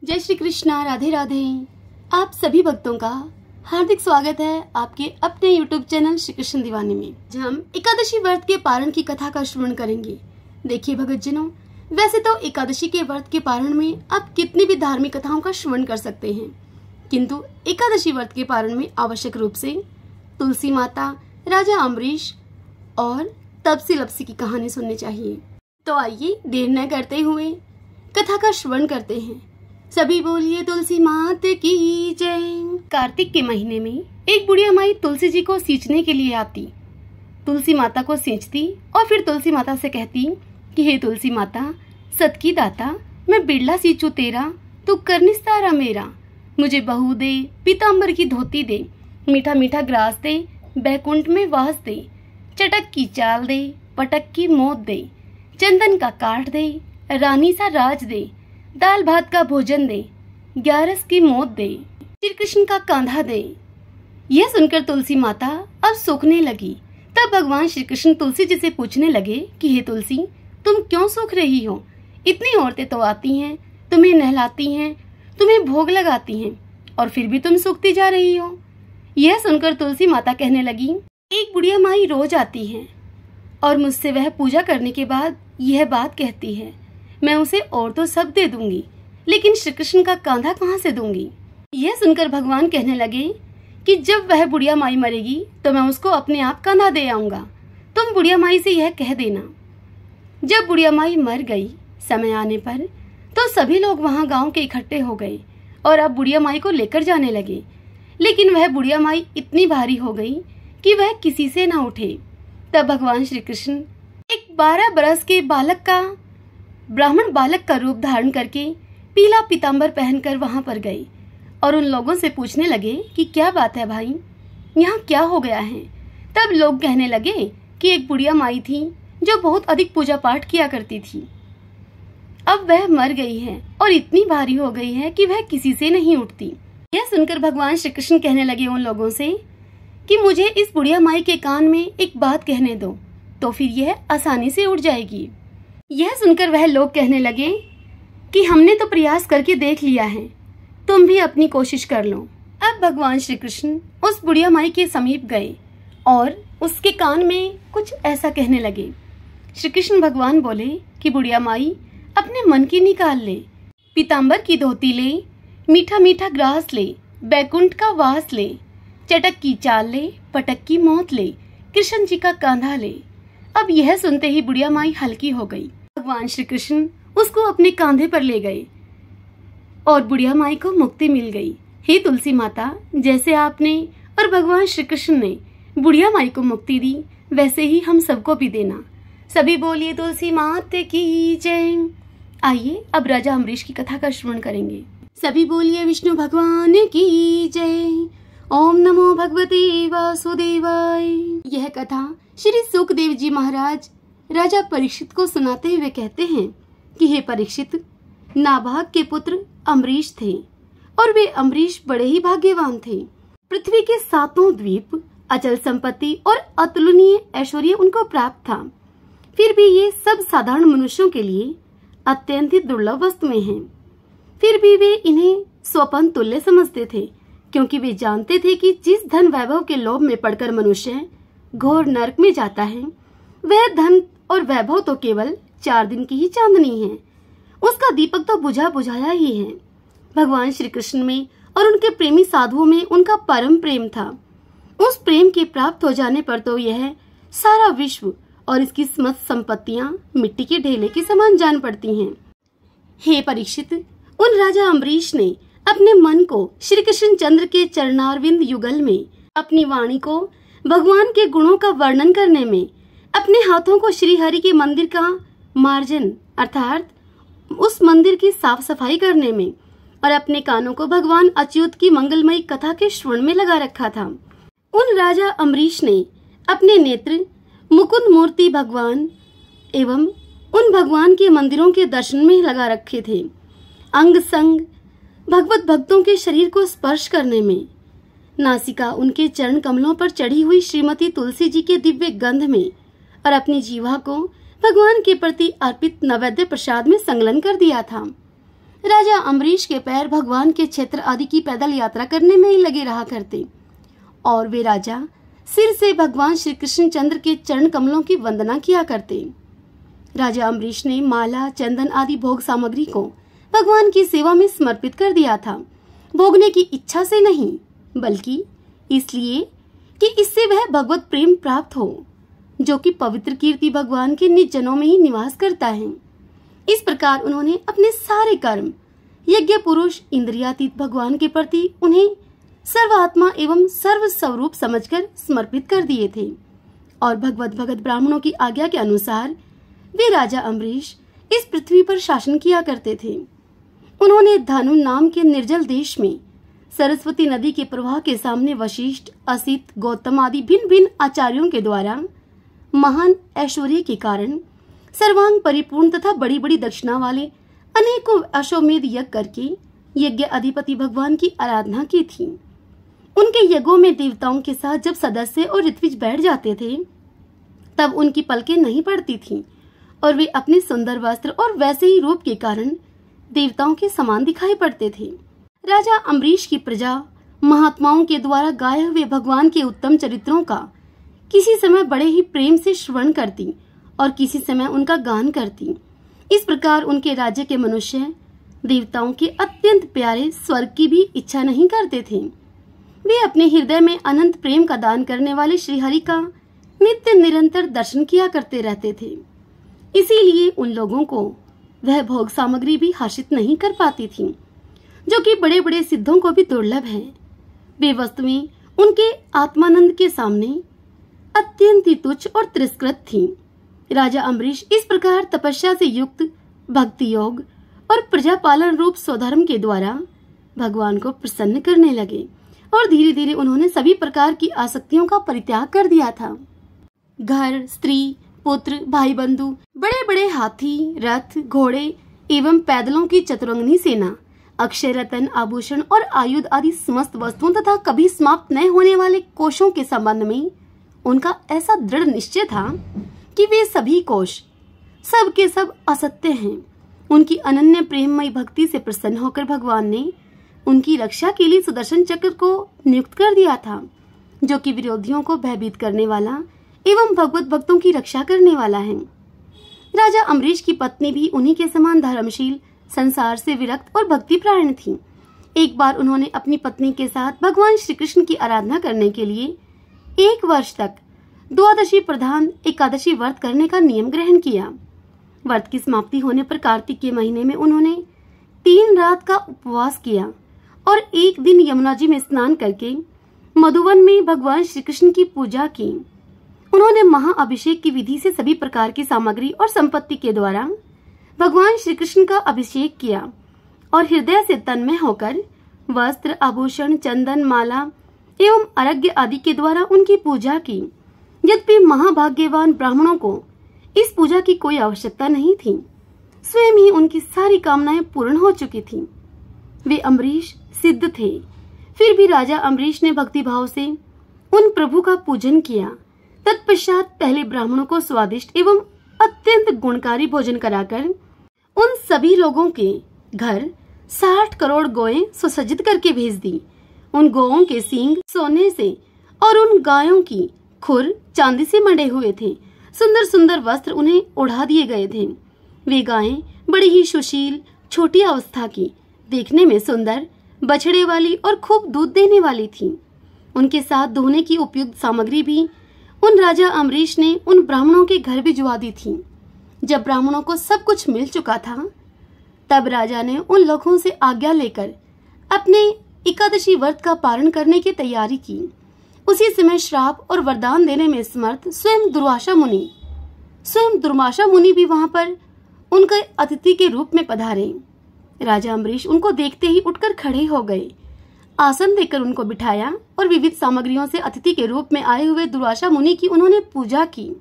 जय श्री कृष्णा, राधे राधे। आप सभी भक्तों का हार्दिक स्वागत है आपके अपने YouTube चैनल श्री कृष्ण दीवाने में, जहाँ हम एकादशी व्रत के पारण की कथा का श्रवण करेंगे। देखिए भक्तजनों, वैसे तो एकादशी के व्रत के पारण में आप कितनी भी धार्मिक कथाओं का श्रवण कर सकते हैं, किंतु एकादशी व्रत के पारण में आवश्यक रूप से तुलसी माता, राजा अम्बरीश और तपसी लपसी की कहानी सुननी चाहिए। तो आइए देर न करते हुए कथा का श्रवण करते हैं। सभी बोलिए तुलसी मात की जय। कार्तिक के महीने में एक बुढ़िया माई तुलसी जी को सींचने के लिए आती। तुलसी माता को सींचती और फिर तुलसी माता से कहती कि हे तुलसी माता, सत की दाता, मैं बिरला सींचू तेरा, तू कर निस्तारा मेरा। मुझे बहू दे, पीताम्बर की धोती दे, मीठा मीठा ग्रास दे, बैकुंठ में वास दे, चटक की चाल दे, पटक की मोत दे, चंदन का काठ दे, रानी सा राज दे, दाल भात का भोजन दे, ग्यारस की मौत दे, श्री कृष्ण का कांधा दे। यह सुनकर तुलसी माता अब सूखने लगी। तब भगवान श्री कृष्ण तुलसी जी से पूछने लगे कि हे तुलसी, तुम क्यों सूख रही हो? इतनी औरतें तो आती हैं, तुम्हें नहलाती हैं, तुम्हें भोग लगाती हैं, और फिर भी तुम सूखती जा रही हो। यह सुनकर तुलसी माता कहने लगी, एक बुढ़िया माई रोज आती है और मुझसे वह पूजा करने के बाद यह बात कहती है, मैं उसे और तो सब दे दूंगी, लेकिन श्री कृष्ण का कांधा कहाँ से दूंगी? यह सुनकर भगवान कहने लगे कि जब वह बुढ़िया माई मरेगी तो मैं उसको अपने आप कांधा दे आऊंगा। तुम बुढ़िया माई से यह कह देना। जब बुढ़िया माई मर गई, समय आने पर तो सभी लोग वहां गांव के इकट्ठे हो गए और अब बुढ़िया माई को लेकर जाने लगे। लेकिन वह बुढ़िया माई इतनी भारी हो गई कि वह किसी से न उठे। तब भगवान श्री कृष्ण एक 12 बरस के ब्राह्मण बालक का रूप धारण करके पीला पीताम्बर पहनकर वहां पर गए और उन लोगों से पूछने लगे कि क्या बात है भाई, यहाँ क्या हो गया है? तब लोग कहने लगे कि एक बुढ़िया माई थी जो बहुत अधिक पूजा पाठ किया करती थी। अब वह मर गई है और इतनी भारी हो गई है कि वह किसी से नहीं उठती। यह सुनकर भगवान श्री कृष्ण कहने लगे उन लोगों से कि मुझे इस बुढ़िया माई के कान में एक बात कहने दो, तो फिर यह आसानी से उठ जाएगी। यह सुनकर वह लोग कहने लगे कि हमने तो प्रयास करके देख लिया है, तुम भी अपनी कोशिश कर लो। अब भगवान श्री कृष्ण उस बुढ़िया माई के समीप गए और उसके कान में कुछ ऐसा कहने लगे। श्री कृष्ण भगवान बोले कि बुढ़िया माई, अपने मन की निकाल ले, पीताम्बर की धोती ले, मीठा मीठा ग्रास ले, बैकुंठ का वास ले, चटक की चाल ले, पटक की मौत ले, कृष्ण जी का कांधा ले। अब यह सुनते ही बुढ़िया माई हल्की हो गई। भगवान श्री कृष्ण उसको अपने कांधे पर ले गए और बुढ़िया माई को मुक्ति मिल गई। हे तुलसी माता, जैसे आपने और भगवान श्री कृष्ण ने बुढ़िया माई को मुक्ति दी, वैसे ही हम सबको भी देना। सभी बोलिए तुलसी मात की जय। आइए अब राजा अम्बरीश की कथा का श्रवण करेंगे। सभी बोलिए विष्णु भगवान की जय। ओम नमो भगवते वासुदेवाय। यह कथा श्री सुखदेव जी महाराज राजा परीक्षित को सुनाते हुए कहते हैं कि हे परीक्षित, नाभाग के पुत्र अम्बरीश थे और वे अम्बरीश बड़े ही भाग्यवान थे। पृथ्वी के 7 द्वीप, अचल संपत्ति और अतुलनीय ऐश्वर्य उनको प्राप्त था। फिर भी ये सब साधारण मनुष्यों के लिए अत्यंत ही दुर्लभ वस्तुएं हैं। फिर भी वे इन्हें स्वपन तुल्य समझते थे, क्योंकि वे जानते थे कि जिस धन वैभव के लोभ में पड़कर मनुष्य घोर नरक में जाता है, वह धन और वैभव तो केवल 4 दिन की ही चांदनी है, उसका दीपक तो बुझा बुझाया ही है। भगवान श्री कृष्ण में और उनके प्रेमी साधुओं में उनका परम प्रेम था। उस प्रेम के प्राप्त हो जाने पर तो यह सारा विश्व और इसकी समस्त संपत्तियां मिट्टी के ढेले के समान जान पड़ती हैं। हे परीक्षित, उन राजा अम्बरीश ने अपने मन को श्री कृष्ण चंद्र के चरणारविंद युगल में, अपनी वाणी को भगवान के गुणों का वर्णन करने में, अपने हाथों को श्री हरि के मंदिर का मार्जन अर्थात उस मंदिर की साफ सफाई करने में, और अपने कानों को भगवान अच्युत की मंगलमयी कथा के श्रवण में लगा रखा था। उन राजा अम्बरीश ने अपने नेत्र मुकुंद मूर्ति भगवान एवं उन भगवान के मंदिरों के दर्शन में लगा रखे थे। अंग संग भगवत भक्तों के शरीर को स्पर्श करने में, नासिका उनके चरण कमलों पर चढ़ी हुई श्रीमती तुलसी जी के दिव्य गंध में, और अपनी जीवा को भगवान के प्रति अर्पित नैवेद्य प्रसाद में संलग्न कर दिया था। राजा अम्बरीश के पैर भगवान के क्षेत्र आदि की पैदल यात्रा करने में ही लगे रहा करते और वे राजा सिर से भगवान श्री कृष्ण चंद्र के चरण कमलों की वंदना किया करते। राजा अम्बरीश ने माला, चंदन आदि भोग सामग्री को भगवान की सेवा में समर्पित कर दिया था, भोगने की इच्छा से नहीं बल्कि इसलिए कि इससे वह भगवत प्रेम प्राप्त हो, जो कि पवित्र कीर्ति भगवान के निज जनों में ही निवास करता है। इस प्रकार उन्होंने अपने सारे कर्म यज्ञ पुरुष इंद्रियातीत भगवान के प्रति उन्हें सर्वात्मा एवं सर्व स्वरूप समझकर समर्पित कर दिए थे और भगवत भगत ब्राह्मणों की आज्ञा के अनुसार वे राजा अम्बरीश इस पृथ्वी पर शासन किया करते थे। उन्होंने धानु नाम के निर्जल देश में सरस्वती नदी के प्रवाह के सामने वशिष्ठ, असित, गौतम आदि भिन्न भिन्न आचार्यों के द्वारा महान ऐश्वर्य के कारण सर्वांग परिपूर्ण तथा बड़ी बड़ी दक्षिणा वाले अनेकों अश्वमेध यज्ञ करके यज्ञ अधिपति भगवान की आराधना की थी। उनके यज्ञों में देवताओं के साथ जब सदस्य और ऋत्विज बैठ जाते थे तब उनकी पलकें नहीं पड़ती थीं और वे अपने सुंदर वस्त्र और वैसे ही रूप के कारण देवताओं के समान दिखाई पड़ते थे। राजा अम्बरीश की प्रजा महात्माओं के द्वारा गाए हुए भगवान के उत्तम चरित्रों का किसी समय बड़े ही प्रेम से श्रवण करती और किसी समय उनका गान करती। इस प्रकार उनके राज्य के मनुष्य देवताओं के अत्यंत प्यारे स्वर्ग की भी इच्छा नहीं करते थे। वे अपने हृदय में अनंत प्रेम का दान करने वाले श्रीहरि का नित्य निरंतर दर्शन किया करते रहते थे। इसीलिए उन लोगों को वह भोग सामग्री भी हर्षित नहीं कर पाती थी, जो कि बड़े बड़े सिद्धों को भी दुर्लभ है। वे वस्तुएं उनके आत्मानंद के सामने अत्यंत ही तुच्छ और तिरस्कृत थीं। राजा अम्बरीश इस प्रकार तपस्या से युक्त भक्ति योग और प्रजापालन रूप स्वधर्म के द्वारा भगवान को प्रसन्न करने लगे और धीरे धीरे उन्होंने सभी प्रकार की आसक्तियों का परित्याग कर दिया था। घर, स्त्री, पुत्र, भाई बंधु, बड़े बड़े हाथी, रथ, घोड़े एवं पैदलों की चतुरंगनी सेना, अक्षय रतन, आभूषण और आयुध आदि समस्त वस्तुओं तथा कभी समाप्त न होने वाले कोशों के संबंध में उनका ऐसा दृढ़ निश्चय था कि वे सभी कोश सब के सब असत्य हैं। उनकी अनन्य प्रेममयी भक्ति से प्रसन्न होकर भगवान ने उनकी रक्षा के लिए सुदर्शन चक्र को नियुक्त कर दिया था, जो कि विरोधियों को भयभीत करने वाला एवं भगवत भक्तों की रक्षा करने वाला है। राजा अम्बरीश की पत्नी भी उन्हीं के समान धर्मशील, संसार से विरक्त और भक्तिपरायण थी। एक बार उन्होंने अपनी पत्नी के साथ भगवान श्री कृष्ण की आराधना करने के लिए 1 वर्ष तक द्वादशी प्रधान एकादशी व्रत करने का नियम ग्रहण किया। व्रत की समाप्ति होने पर कार्तिक के महीने में उन्होंने 3 रात का उपवास किया और एक दिन यमुना जी में स्नान करके मधुवन में भगवान श्री कृष्ण की पूजा की। उन्होंने महाअभिषेक की विधि से सभी प्रकार की सामग्री और संपत्ति के द्वारा भगवान श्री कृष्ण का अभिषेक किया और हृदय से तन्मय होकर वस्त्र, आभूषण, चंदन, माला एवं अर्घ्य आदि के द्वारा उनकी पूजा की। यद्यपि महाभाग्यवान ब्राह्मणों को इस पूजा की कोई आवश्यकता नहीं थी, स्वयं ही उनकी सारी कामनाएं पूर्ण हो चुकी थीं। वे अम्बरीश सिद्ध थे, फिर भी राजा अम्बरीश ने भक्तिभाव से उन प्रभु का पूजन किया। तत्पश्चात पहले ब्राह्मणों को स्वादिष्ट एवं अत्यंत गुणकारी भोजन कराकर उन सभी लोगों के घर 60 करोड़ गौएं सुसज्जित करके भेज दी। उन गौओं के सींग सोने से और उन गायों की खुर चांदी से मंडे हुए थे। सुंदर सुंदर वस्त्र उन्हें ओढ़ा दिए गए थे। वे गायें बड़ी ही सुशील, छोटी अवस्था की, देखने में सुंदर, बछड़े वाली और खूब दूध देने वाली थीं। उनके साथ धोने की उपयुक्त सामग्री भी उन राजा अम्बरीश ने उन ब्राह्मणों के घर भिजवा दी थी। जब ब्राह्मणों को सब कुछ मिल चुका था, तब राजा ने उन लोगों से आज्ञा लेकर अपने एकादशी व्रत का पारण करने की तैयारी की। उसी समय श्राप और वरदान देने में समर्थ स्वयं दुर्वासा मुनि भी वहां पर उनके अतिथि के रूप में पधारे। राजा अम्बरीश उनको देखते ही उठकर खड़े हो गए, आसन देकर उनको बिठाया और विविध सामग्रियों से अतिथि के रूप में आए हुए दुर्वासा मुनि की उन्होंने पूजा की।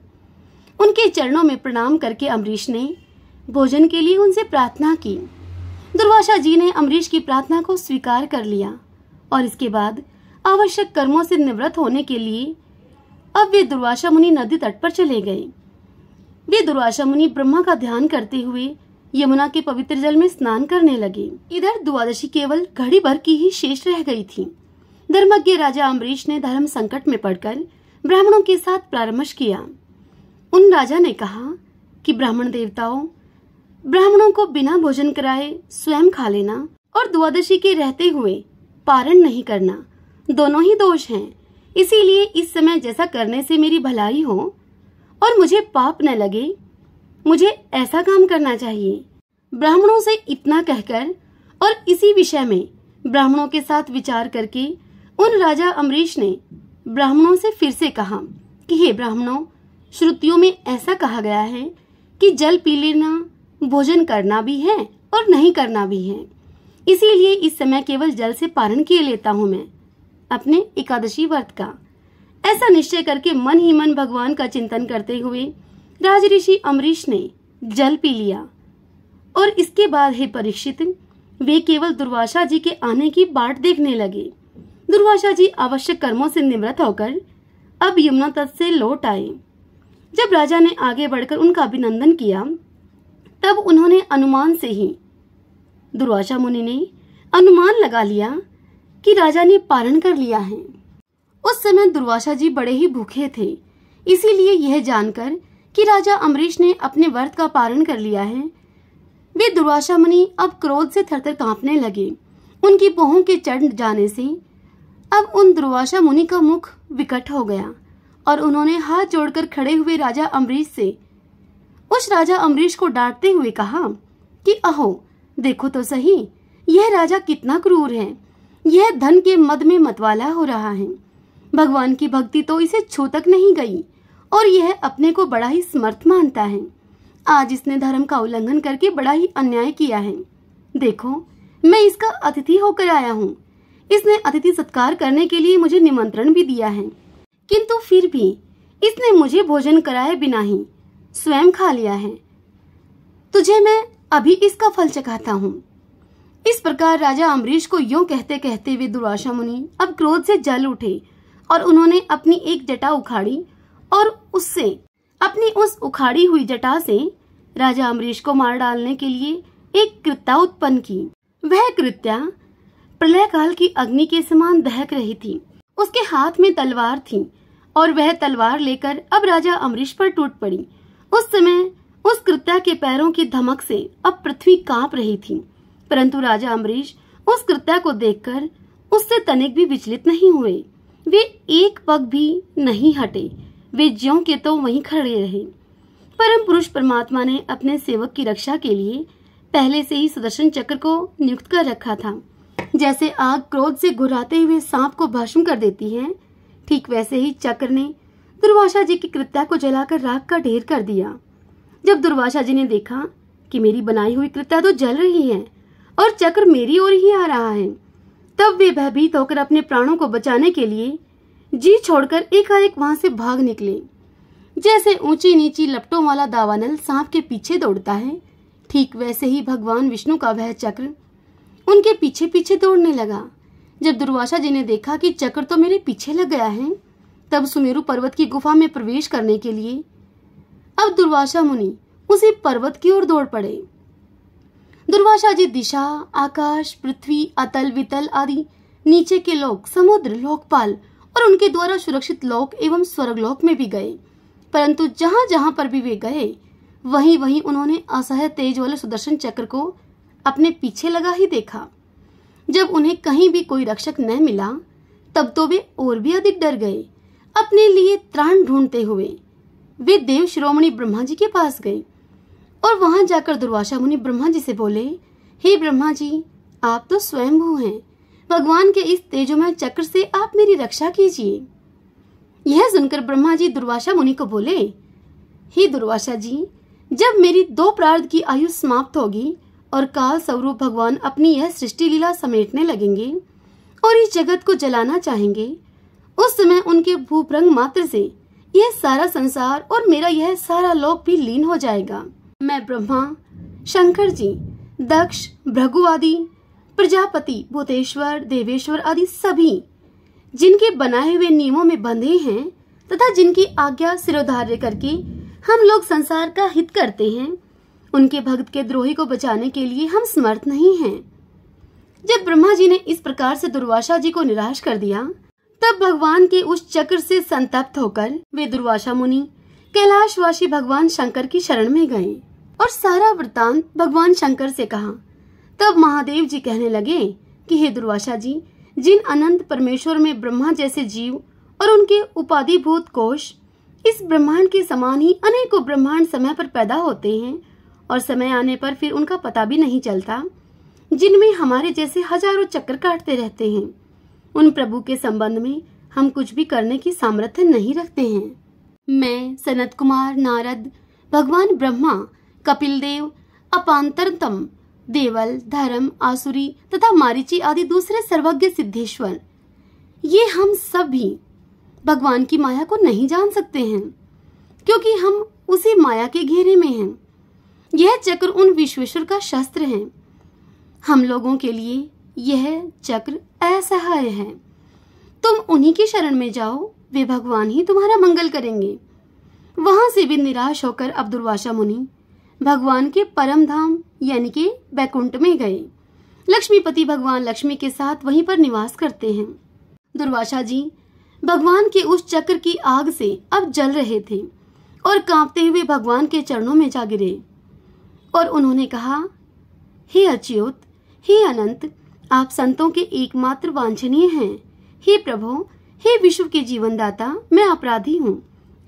उनके चरणों में प्रणाम करके अम्बरीश ने भोजन के लिए उनसे प्रार्थना की। दुर्वासा जी ने अम्बरीश की प्रार्थना को स्वीकार कर लिया और इसके बाद आवश्यक कर्मों से निवृत्त होने के लिए अब वे दुर्वासा मुनि नदी तट पर चले गए। वे दुर्वासा मुनि ब्रह्मा का ध्यान करते हुए यमुना के पवित्र जल में स्नान करने लगे। इधर द्वादशी केवल घड़ी भर की ही शेष रह गई थी। धर्मज्ञ राजा अम्बरीश ने धर्म संकट में पड़कर ब्राह्मणों के साथ परामर्श किया। उन राजा ने कहा कि ब्राह्मण देवताओं, ब्राह्मणों को बिना भोजन कराए स्वयं खा लेना और द्वादशी के रहते हुए पारण नहीं करना, दोनों ही दोष हैं। इसीलिए इस समय जैसा करने से मेरी भलाई हो और मुझे पाप न लगे, मुझे ऐसा काम करना चाहिए। ब्राह्मणों से इतना कहकर और इसी विषय में ब्राह्मणों के साथ विचार करके उन राजा अम्बरीश ने ब्राह्मणों से फिर से कहा कि हे ब्राह्मणों, श्रुतियों में ऐसा कहा गया है कि जल पी लेना, भोजन करना भी है और नहीं करना भी है। इसीलिए इस समय केवल जल से पारण किए लेता हूँ मैं अपने एकादशी व्रत का। ऐसा निश्चय करके मन ही मन भगवान का चिंतन करते हुए राजऋषि अम्बरीश ने जल पी लिया। और इसके बाद हे परीक्षित, वे केवल दुर्वासा जी के आने की बाट देखने लगे। दुर्वासा जी आवश्यक कर्मों से निवृत्त होकर अब यमुना तट से लौट आए। जब राजा ने आगे बढ़कर उनका अभिनंदन किया, तब उन्होंने अनुमान से ही, दुर्वासा मुनि ने अनुमान लगा लिया कि राजा ने पारण कर लिया है। उस समय दुर्वासा जी बड़े ही भूखे थे। इसीलिए यह जानकर कि राजा अम्बरीश ने अपने व्रत का पारण कर लिया है, वे दुर्वासा मुनि अब क्रोध से थरथर कांपने लगे। उनकी भौहों के चढ़ जाने से अब उन दुर्वासा मुनि का मुख विकट हो गया और उन्होंने हाथ जोड़कर खड़े हुए राजा अम्बरीश से उस राजा अम्बरीश को डांटते हुए कहा कि अहो, देखो तो सही, यह राजा कितना क्रूर है। यह धन के मद में मतवाला हो रहा है। भगवान की भक्ति तो इसे छू तक नहीं गई और यह अपने को बड़ा ही समर्थ मानता है। आज इसने धर्म का उल्लंघन करके बड़ा ही अन्याय किया है। देखो, मैं इसका अतिथि होकर आया हूँ। इसने अतिथि सत्कार करने के लिए मुझे निमंत्रण भी दिया है, किंतु फिर भी इसने मुझे भोजन कराए बिना ही स्वयं खा लिया है। तुझे मैं अभी इसका फल चखाता हूँ। इस प्रकार राजा अम्बरीश को यूं कहते कहते वे दुर्वासा मुनि अब क्रोध से जल उठे और उन्होंने अपनी एक जटा उखाड़ी और उससे अपनी उस उखाड़ी हुई जटा से राजा अम्बरीश को मार डालने के लिए एक कृत्या उत्पन्न की। वह कृत्या प्रलय काल की अग्नि के समान दहक रही थी। उसके हाथ में तलवार थी और वह तलवार लेकर अब राजा अम्बरीश पर टूट पड़ी। उस समय उस कृत्या के पैरों की धमक से अब पृथ्वी कांप रही थी, परंतु राजा अम्बरीश उस कृत्या को देखकर उससे तनिक भी विचलित नहीं हुए। वे एक पग भी नहीं हटे, वे ज्यों के तो वहीं खड़े रहे। परम पुरुष परमात्मा ने अपने सेवक की रक्षा के लिए पहले से ही सुदर्शन चक्र को नियुक्त कर रखा था। जैसे आग क्रोध से घुराते हुए सांप को भस्म कर देती है, ठीक वैसे ही चक्र ने दुर्वासा जी की कृत्या को जलाकर राख का ढेर कर दिया। जब दुर्वासा जी ने देखा कि मेरी बनाई हुई कृत्या तो जल रही है और चक्र मेरी ओर ही आ रहा है, तब वे भयभीत होकर अपने प्राणों को बचाने के लिए जी छोड़कर एकाएक वहां से भाग निकले। जैसे ऊंची नीची लपटों वाला दावानल सांप के पीछे दौड़ता है, ठीक वैसे ही भगवान विष्णु का वह चक्र उनके पीछे पीछे दौड़ने लगा। जब दुर्वासा जी ने देखा कि चक्र तो मेरे पीछे लग गया है, तब सुमेरु पर्वत की गुफा में प्रवेश करने के लिए अब दुर्वासा मुनि उसी पर्वत की ओर दौड़ पड़े। दुर्वासा जी दिशा, आकाश, पृथ्वी, अतल वितल आदि नीचे के लोक, समुद्र, लोकपाल और उनके द्वारा सुरक्षित लोक एवं स्वर्गलोक में भी गए, परंतु जहां जहां पर भी वे गए वहीं वहीं उन्होंने असह्य तेज वाले सुदर्शन चक्र को अपने पीछे लगा ही देखा। जब उन्हें कहीं भी कोई रक्षक न मिला, तब तो वे और भी अधिक डर गए। अपने लिए त्राण ढूंढते हुए वे देव शिरोमणि ब्रह्मा जी के पास गए और वहां जाकर दुर्वासा मुनि ब्रह्मा जी से बोले, हे ब्रह्मा जी, आप तो स्वयंभू हैं, भगवान के इस तेजोमय चक्र से आप मेरी रक्षा कीजिए। यह सुनकर ब्रह्मा जी दुर्वासा मुनि को बोले, हे दुर्वासा जी, जब मेरी 2 प्रार्थ की आयु समाप्त होगी और काल स्वरूप भगवान अपनी यह सृष्टि लीला समेटने लगेंगे और इस जगत को जलाना चाहेंगे, उस समय उनके भूभृंग मात्र से यह सारा संसार और मेरा यह सारा लोक भी लीन हो जाएगा। मैं ब्रह्मा, शंकर जी, दक्ष, भृगु आदि, प्रजापति, भूतेश्वर, देवेश्वर आदि सभी जिनके बनाए हुए नियमों में बंधे हैं तथा जिनकी आज्ञा सिरोधार्य करके हम लोग संसार का हित करते हैं, उनके भक्त के द्रोही को बचाने के लिए हम समर्थ नहीं हैं। जब ब्रह्मा जी ने इस प्रकार से दुर्वासा जी को निराश कर दिया, तब भगवान के उस चक्र से संतप्त होकर वे दुर्वासा मुनि कैलाशवासी भगवान शंकर की शरण में गए और सारा वृतांत भगवान शंकर से कहा। तब महादेव जी कहने लगे कि हे दुर्वासा जी, जिन अनंत परमेश्वर में ब्रह्मा जैसे जीव और उनके उपाधिभूत कोश इस ब्रह्मांड के समान ही अनेकों ब्रह्मांड समय पर पैदा होते हैं और समय आने पर फिर उनका पता भी नहीं चलता, जिनमें हमारे जैसे हजारों चक्कर काटते रहते हैं, उन प्रभु के संबंध में हम कुछ भी करने की सामर्थ्य नहीं रखते हैं। मैं, सनत कुमार, नारद, भगवान ब्रह्मा, कपिल देव, अपांतरतम, देवल, धर्म, आसुरी तथा मारीची आदि दूसरे सर्वज्ञ सिद्धेश्वर, ये हम सब भी भगवान की माया को नहीं जान सकते हैं, क्योंकि हम उसी माया के घेरे में हैं। यह चक्र उन विश्वेश्वर का शस्त्र है। हम लोगों के लिए यह चक्र असहाय है। तुम उन्हीं की शरण में जाओ, वे भगवान ही तुम्हारा मंगल करेंगे। वहां से भी निराश होकर अब दुर्वासा मुनि भगवान के परम धाम यानी कि बैकुंठ में गए। लक्ष्मीपति भगवान लक्ष्मी के साथ वहीं पर निवास करते हैं। दुर्वासा जी भगवान के उस चक्र की आग से अब जल रहे थे और कांपते हुए भगवान के चरणों में जा गिरे और उन्होंने कहा, हे अच्युत, हे अनंत, आप संतों के एकमात्र वांछनीय हैं। हे प्रभु, हे विश्व के जीवनदाता, मैं अपराधी हूँ,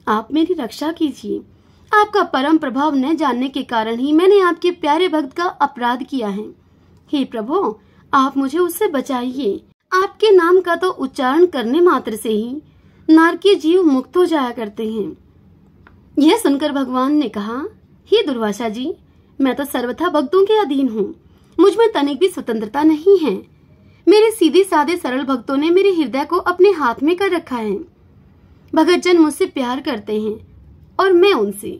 आप मेरी रक्षा कीजिए। आपका परम प्रभाव न जानने के कारण ही मैंने आपके प्यारे भक्त का अपराध किया है। हे प्रभु, आप मुझे उससे बचाइए। आपके नाम का तो उच्चारण करने मात्र से ही नारकीय जीव मुक्त हो जाया करते हैं। यह सुनकर भगवान ने कहा, हे दुर्वासा जी, मैं तो सर्वथा भक्तों के अधीन हूँ, मुझ में तनिक भी स्वतंत्रता नहीं है। मेरे सीधे साधे सरल भक्तों ने मेरे हृदय को अपने हाथ में कर रखा है। भगतजन मुझसे प्यार करते हैं और मैं उनसे।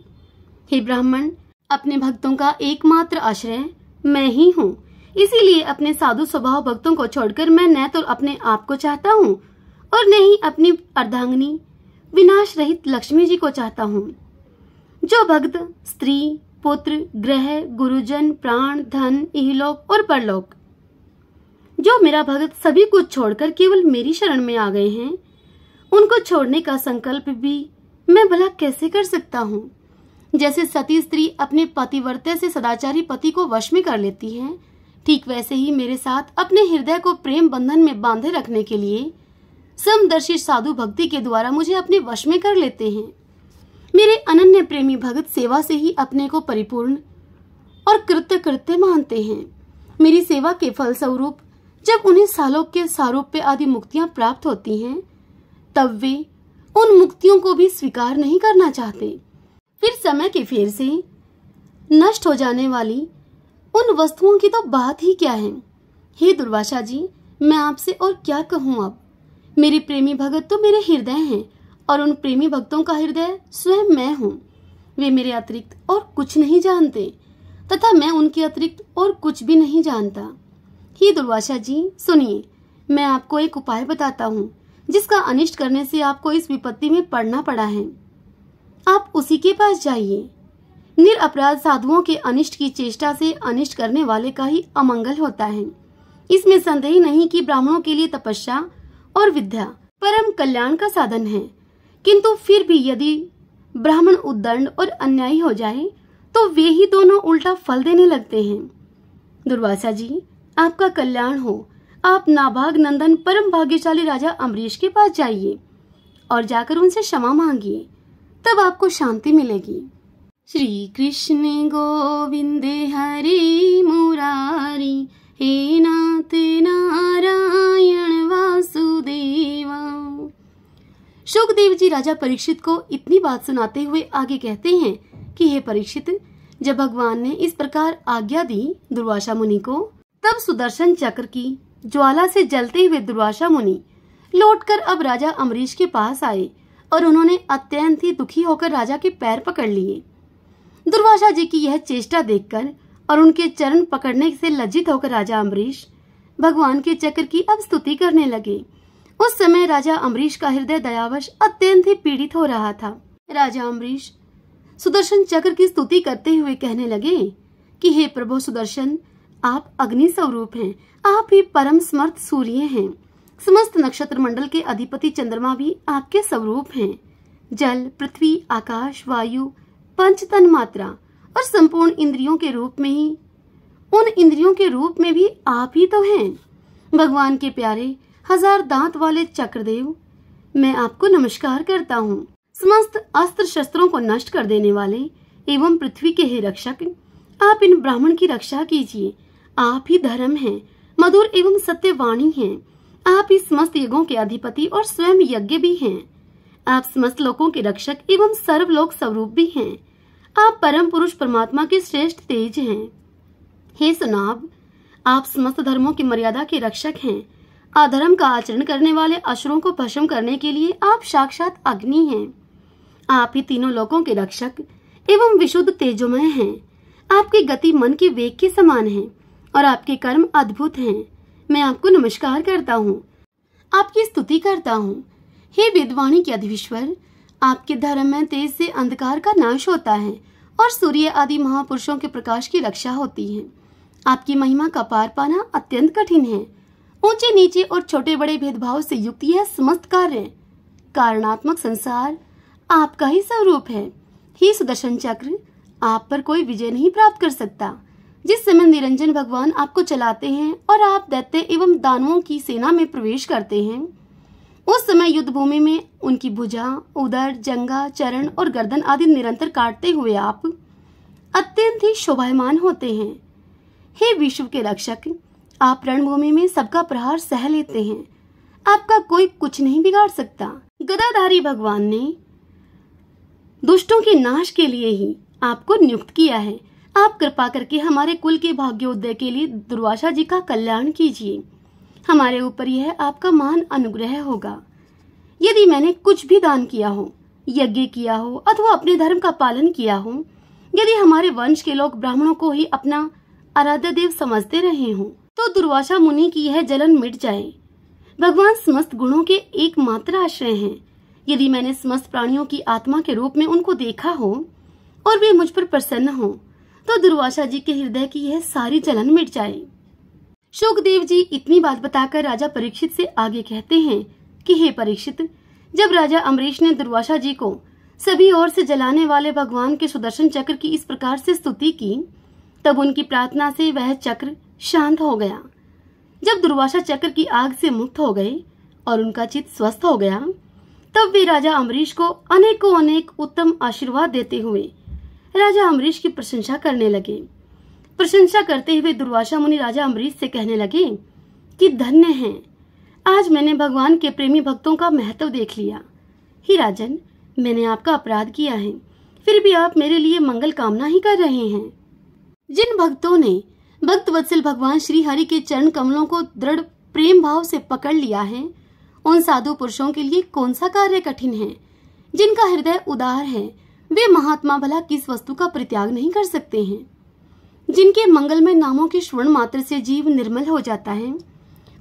हे ब्राह्मण, अपने भक्तों का एकमात्र आश्रय मैं ही हूँ, इसीलिए अपने साधु स्वभाव भक्तों को छोड़कर मैं न तो अपने आप को चाहता हूँ और न ही अपनी अर्धांगिनी विनाश रहित लक्ष्मी जी को चाहता हूँ। जो भक्त स्त्री, पुत्र, ग्रह, गुरुजन, प्राण, धन, इहलोक और परलोक, जो मेरा भक्त सभी कुछ छोड़कर केवल मेरी शरण में आ गए हैं, उनको छोड़ने का संकल्प भी मैं भला कैसे कर सकता हूँ। जैसे सती स्त्री अपने पतिव्रते से सदाचारी पति को वश में कर लेती है, ठीक वैसे ही मेरे साथ अपने हृदय को प्रेम बंधन में बांधे रखने के लिए समदर्शी साधु भक्ति के द्वारा मुझे अपने वश में कर लेते हैं। मेरे अनन्य प्रेमी भक्त सेवा से ही अपने को परिपूर्ण और कृत्य मानते हैं। मेरी सेवा के फल स्वरूप जब उन्हें सालोक के सारूप्य आदि मुक्तियां प्राप्त होती हैं, तब वे उन मुक्तियों को भी स्वीकार नहीं करना चाहते। फिर समय के फेर से नष्ट हो जाने वाली उन वस्तुओं की तो बात ही क्या है। हे दुर्वासा जी, मैं आपसे और क्या कहूँ अब। मेरे प्रेमी भक्त तो मेरे हृदय हैं और उन प्रेमी भक्तों का हृदय स्वयं मैं हूँ। वे मेरे अतिरिक्त और कुछ नहीं जानते तथा मैं उनके अतिरिक्त और कुछ भी नहीं जानता। हे दुर्वासा जी, सुनिए, मैं आपको एक उपाय बताता हूँ जिसका अनिष्ट करने से आपको इस विपत्ति में पड़ना पड़ा है। आप उसी के पास जाइए। निरपराध साधुओं के अनिष्ट की चेष्टा से अनिष्ट करने वाले का ही अमंगल होता है। इसमें संदेह नहीं कि ब्राह्मणों के लिए तपस्या और विद्या परम कल्याण का साधन है, किंतु फिर भी यदि ब्राह्मण उद्दंड और अन्यायी हो जाए तो वे ही दोनों उल्टा फल देने लगते हैं। दुर्वासा जी, आपका कल्याण हो। आप नाभाग नंदन परम भाग्यशाली राजा अम्बरीश के पास जाइए और जाकर उनसे क्षमा मांगिए, तब आपको शांति मिलेगी। श्री कृष्ण गोविंद हरि मुरारी, हे नाथ नारायण वासुदेवा। शुकदेव जी राजा परीक्षित को इतनी बात सुनाते हुए आगे कहते हैं कि हे परीक्षित, जब भगवान ने इस प्रकार आज्ञा दी दुर्वासा मुनि को, तब सुदर्शन चक्र की ज्वाला से जलते हुए दुर्वासा मुनि लौटकर अब राजा अम्बरीश के पास आए और उन्होंने अत्यंत ही दुखी होकर राजा के पैर पकड़ लिए। दुर्वासा जी की यह चेष्टा देखकर और उनके चरण पकड़ने से लज्जित होकर राजा अम्बरीश भगवान के चक्र की अब स्तुति करने लगे। उस समय राजा अम्बरीश का हृदय दयावश अत्यंत ही पीड़ित हो रहा था। राजा अम्बरीश सुदर्शन चक्र की स्तुति करते हुए कहने लगे कि हे प्रभु सुदर्शन, आप अग्नि स्वरूप हैं, आप ही परम समर्थ सूर्य हैं। समस्त नक्षत्र मंडल के अधिपति चंद्रमा भी आपके स्वरूप हैं। जल, पृथ्वी, आकाश, वायु, पंच तन मात्रा और संपूर्ण इंद्रियों के रूप में ही, उन इंद्रियों के रूप में भी आप ही तो हैं। भगवान के प्यारे हजार दांत वाले चक्रदेव, मैं आपको नमस्कार करता हूँ। समस्त अस्त्र शस्त्रों को नष्ट कर देने वाले एवं पृथ्वी के हे रक्षक, आप इन ब्राह्मण की रक्षा कीजिए। आप ही धर्म हैं, मधुर एवं सत्य वाणी हैं। आप ही समस्त यज्ञों के अधिपति और स्वयं यज्ञ भी हैं। आप समस्त लोकों के रक्षक एवं सर्वलोक स्वरूप भी हैं। आप परम पुरुष परमात्मा के श्रेष्ठ तेज हैं। हे सुनाभ, आप समस्त धर्मों की मर्यादा के रक्षक हैं। अधर्म का आचरण करने वाले असुरों को भस्म करने के लिए आप साक्षात अग्नि हैं। आप ही तीनों लोकों के रक्षक एवं विशुद्ध तेजोमय हैं। आपकी गति मन के वेग के समान है और आपके कर्म अद्भुत हैं। मैं आपको नमस्कार करता हूँ, आपकी स्तुति करता हूँ। हे वेदवाणी के अधिश्वर, आपके धर्म में तेज से अंधकार का नाश होता है और सूर्य आदि महापुरुषों के प्रकाश की रक्षा होती है। आपकी महिमा का पार पाना अत्यंत कठिन है। ऊंचे नीचे और छोटे बड़े भेदभाव से युक्त यह समस्त कार्य कारणात्मक संसार आपका ही स्वरूप है। हे सुदर्शन चक्र, आप पर कोई विजय नहीं प्राप्त कर सकता। जिस समय निरंजन भगवान आपको चलाते हैं और आप दैत्य एवं दानवों की सेना में प्रवेश करते हैं, उस समय युद्ध भूमि में उनकी भुजा, उदर, जंगा, चरण और गर्दन आदि निरंतर काटते हुए आप अत्यंत ही शोभायमान होते हैं। हे विश्व के रक्षक, आप रणभूमि में सबका प्रहार सह लेते हैं। आपका कोई कुछ नहीं बिगाड़ सकता। गदाधारी भगवान ने दुष्टों के नाश के लिए ही आपको नियुक्त किया है। आप कृपा करके हमारे कुल के भाग्योदय के लिए दुर्वासा जी का कल्याण कीजिए। हमारे ऊपर यह आपका महान अनुग्रह होगा। यदि मैंने कुछ भी दान किया हो, यज्ञ किया हो अथवा अपने धर्म का पालन किया हो, यदि हमारे वंश के लोग ब्राह्मणों को ही अपना आराध्य देव समझते रहे हों, तो दुर्वासा मुनि की यह जलन मिट जाए। भगवान समस्त गुणों के एकमात्र आश्रय हैं। यदि मैंने समस्त प्राणियों की आत्मा के रूप में उनको देखा हो और वे मुझ पर प्रसन्न हो, तो दुर्वासा जी के हृदय की यह सारी जलन मिट जाए। शुकदेव जी इतनी बात बताकर राजा परीक्षित से आगे कहते हैं कि हे परीक्षित, जब राजा अम्बरीश ने दुर्वासा जी को सभी ओर से जलाने वाले भगवान के सुदर्शन चक्र की इस प्रकार से स्तुति की, तब उनकी प्रार्थना से वह चक्र शांत हो गया। जब दुर्वासा चक्र की आग से मुक्त हो गए और उनका चित्त स्वस्थ हो गया, तब वे राजा अम्बरीश को अनेकों अनेक उत्तम आशीर्वाद देते हुए राजा अम्बरीश की प्रशंसा करने लगे। प्रशंसा करते हुए दुर्वासा मुनि राजा अम्बरीश से कहने लगे कि धन्य हैं, आज मैंने भगवान के प्रेमी भक्तों का महत्व देख लिया। ही राजन, मैंने आपका अपराध किया है, फिर भी आप मेरे लिए मंगल कामना ही कर रहे हैं। जिन भक्तों ने भक्त वत्सल भगवान श्री हरि के चरण कमलों को दृढ़ प्रेम भाव से पकड़ लिया है, उन साधु पुरुषों के लिए कौन सा कार्य कठिन है। जिनका हृदय उदार है, वे महात्मा भला किस वस्तु का परित्याग नहीं कर सकते हैं। जिनके मंगलमय नामों के श्रवण मात्र से जीव निर्मल हो जाता है,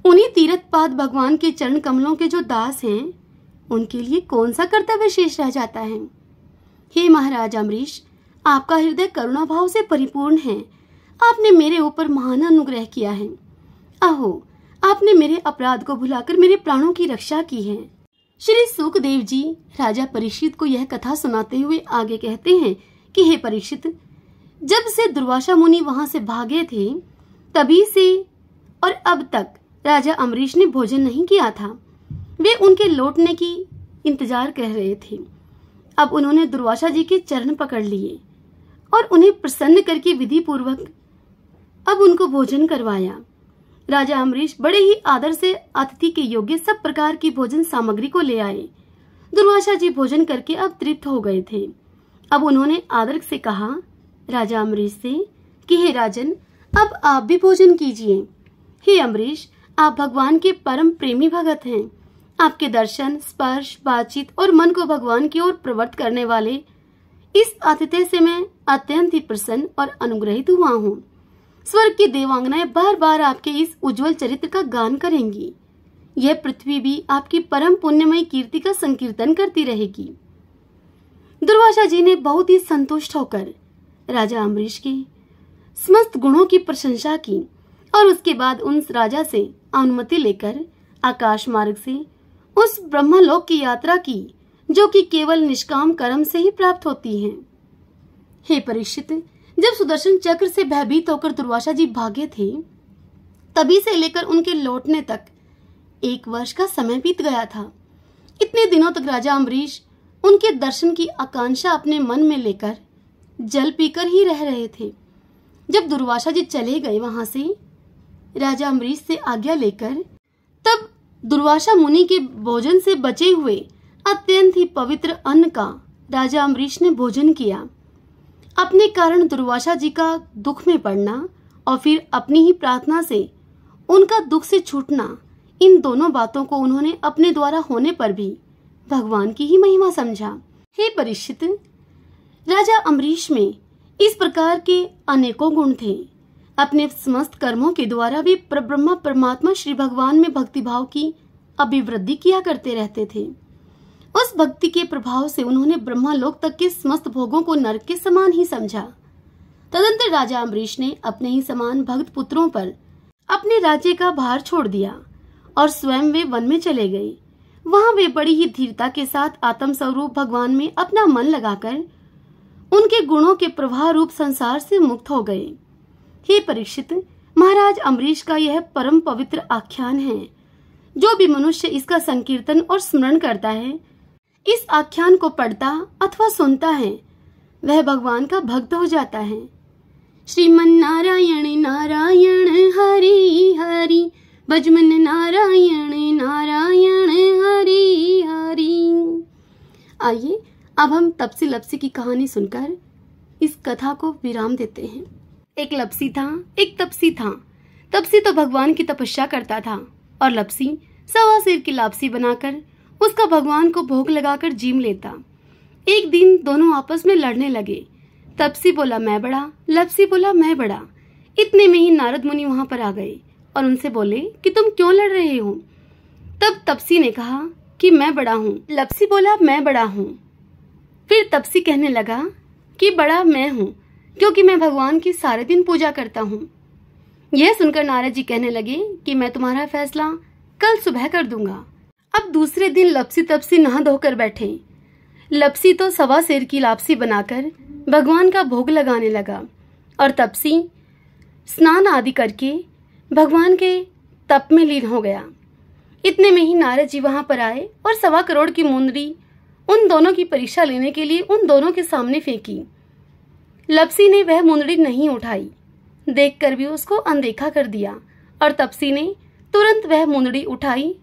उन्हीं तीर्थपाद भगवान के चरण कमलों के जो दास हैं, उनके लिए कौन सा कर्तव्य शेष रह जाता है। हे महाराज अम्बरीश, आपका हृदय करुणा भाव से परिपूर्ण है। आपने मेरे ऊपर महान अनुग्रह किया है। आहो, आपने मेरे अपराध को भुलाकर मेरे प्राणों की रक्षा की है। श्री सुखदेव जी राजा परीक्षित को यह कथा सुनाते हुए आगे कहते हैं कि हे परीक्षित, जब से दुर्वासा मुनि वहां से भागे थे, तभी से और अब तक राजा अम्बरीश ने भोजन नहीं किया था। वे उनके लौटने की इंतजार कर रहे थे। अब उन्होंने दुर्वासा जी के चरण पकड़ लिए और उन्हें प्रसन्न करके विधि पूर्वक अब उनको भोजन करवाया। राजा अम्बरीश बड़े ही आदर से अतिथि के योग्य सब प्रकार की भोजन सामग्री को ले आए। दुर्वासा जी भोजन करके अब तृप्त हो गए थे। अब उन्होंने आदर से कहा राजा अम्बरीश से कि हे राजन, अब आप भी भोजन कीजिए। हे अम्बरीश, आप भगवान के परम प्रेमी भगत हैं। आपके दर्शन, स्पर्श, बातचीत और मन को भगवान की ओर प्रवृत्त करने वाले इस आतिथ्य से मैं अत्यंत ही प्रसन्न और अनुग्रहित हुआ हूँ। स्वर्ग की देवांगनाएं बार बार आपके इस उज्जवल चरित्र का गान करेंगी। यह पृथ्वी भी आपकी परम पुण्यमयी कीर्ति का संकीर्तन करती रहेगी। दुर्वासा जी ने बहुत ही संतुष्ट होकर राजा अम्बरीश के समस्त गुणों की प्रशंसा की और उसके बाद उन राजा से अनुमति लेकर आकाश मार्ग से उस ब्रह्मलोक की यात्रा की, जो कि केवल निष्काम कर्म से ही प्राप्त होती है। हे परीक्षित, जब सुदर्शन चक्र से भयभीत होकर दुर्वासा जी भागे थे, तभी से लेकर उनके लौटने तक 1 वर्ष का समय बीत गया था। इतने दिनों तक राजा अम्बरीश उनके दर्शन की आकांक्षा अपने मन में लेकर जल पीकर ही रह रहे थे। जब दुर्वासा जी चले गए वहां से राजा अम्बरीश से आज्ञा लेकर, तब दुर्वासा मुनि के भोजन से बचे हुए अत्यंत ही पवित्र अन्न का राजा अम्बरीश ने भोजन किया। अपने कारण दुर्वासा जी का दुख में पड़ना और फिर अपनी ही प्रार्थना से उनका दुख से छूटना, इन दोनों बातों को उन्होंने अपने द्वारा होने पर भी भगवान की ही महिमा समझा। हे परीक्षित, राजा अम्बरीश में इस प्रकार के अनेकों गुण थे। अपने समस्त कर्मों के द्वारा वे परब्रह्म परमात्मा श्री भगवान में भक्तिभाव की अभिवृद्धि किया करते रहते थे। उस भक्ति के प्रभाव से उन्होंने ब्रह्मलोक तक के समस्त भोगों को नरक के समान ही समझा। तदंतर राजा अम्बरीश ने अपने ही समान भक्त पुत्रों पर अपने राज्य का भार छोड़ दिया और स्वयं वे वन में चले गए। वहां वे बड़ी ही धीरता के साथ आत्म स्वरूप भगवान में अपना मन लगाकर उनके गुणों के प्रवाह रूप संसार से मुक्त हो गए। हे परीक्षित, महाराज अम्बरीश का यह परम पवित्र आख्यान है। जो भी मनुष्य इसका संकीर्तन और स्मरण करता है, इस आख्यान को पढ़ता अथवा सुनता है, वह भगवान का भक्त हो जाता है। श्रीमन नारायण नारायण हरि हरि, भजमन नारायण नारायण हरि हरि। आइए अब हम तपसी लपसी की कहानी सुनकर इस कथा को विराम देते हैं। एक लपसी था, एक तपसी था। तपसी तो भगवान की तपस्या करता था और लपसी 1.25 सेर की लापसी बनाकर उसका भगवान को भोग लगाकर जीम लेता। एक दिन दोनों आपस में लड़ने लगे। तपसी बोला मैं बड़ा, लपसी बोला मैं बड़ा। इतने में ही नारद मुनि वहां पर आ गए और उनसे बोले कि तुम क्यों लड़ रहे हो। तब तपसी ने कहा कि मैं बड़ा हूँ। लपसी बोला मैं बड़ा हूँ। फिर तपसी कहने लगा कि बड़ा मैं हूँ, क्योंकि मैं भगवान की सारे दिन पूजा करता हूँ। यह सुनकर नारद जी कहने लगे कि मैं तुम्हारा फैसला कल सुबह कर दूंगा। अब दूसरे दिन लपसी तपसी नहा धोकर बैठे। लपसी तो 1.25 सेर की लापसी बनाकर भगवान का भोग लगाने लगा और तपसी स्नान आदि करके भगवान के तप में लीन हो गया। इतने में ही नारद जी वहां पर आए और 1.25 करोड़ की मुंदरी उन दोनों की परीक्षा लेने के लिए उन दोनों के सामने फेंकी। लपसी ने वह मुंदरी नहीं उठाई, देखकर भी उसको अनदेखा कर दिया और तपसी ने तुरंत वह मुंदरी उठाई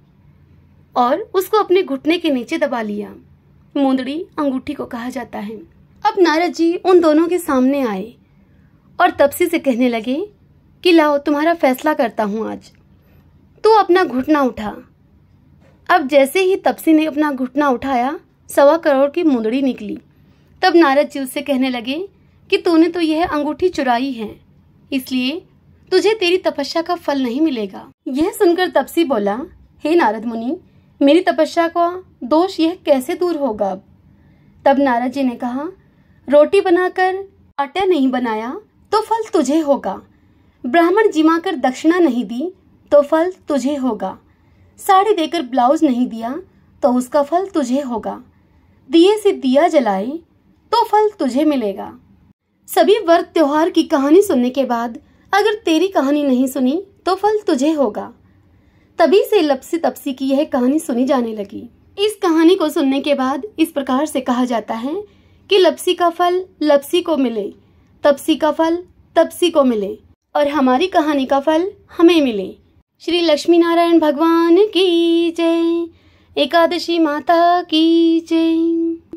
और उसको अपने घुटने के नीचे दबा लिया। मुंदरी अंगूठी को कहा जाता है। अब नारद जी उन दोनों के सामने आए और तपसी से कहने लगे कि लाओ तुम्हारा फैसला करता हूं आज, तू अपना घुटना उठा। अब जैसे ही तपसी ने अपना घुटना उठाया 1.25 करोड़ की मुंदड़ी निकली। तब नारद जी उससे कहने लगे कि तूने तो यह अंगूठी चुराई है, इसलिए तुझे तेरी तपस्या का फल नहीं मिलेगा। यह सुनकर तपसी बोला, हे नारद मुनि, मेरी तपस्या का दोष यह कैसे दूर होगा। तब नारद जी ने कहा, रोटी बनाकर आटा नहीं बनाया तो फल तुझे होगा, ब्राह्मण जिमाकर दक्षिणा नहीं दी तो फल तुझे होगा, साड़ी देकर ब्लाउज नहीं दिया तो उसका फल तुझे होगा, दिए से दिया जलाए तो फल तुझे मिलेगा। सभी व्रत त्योहार की कहानी सुनने के बाद अगर तेरी कहानी नहीं सुनी तो फल तुझे होगा। तभी से लपसी तपसी की यह कहानी सुनी जाने लगी। इस कहानी को सुनने के बाद इस प्रकार से कहा जाता है कि लपसी का फल लपसी को मिले, तपसी का फल तपसी को मिले और हमारी कहानी का फल हमें मिले। श्री लक्ष्मी नारायण भगवान की जय। एकादशी माता की जय।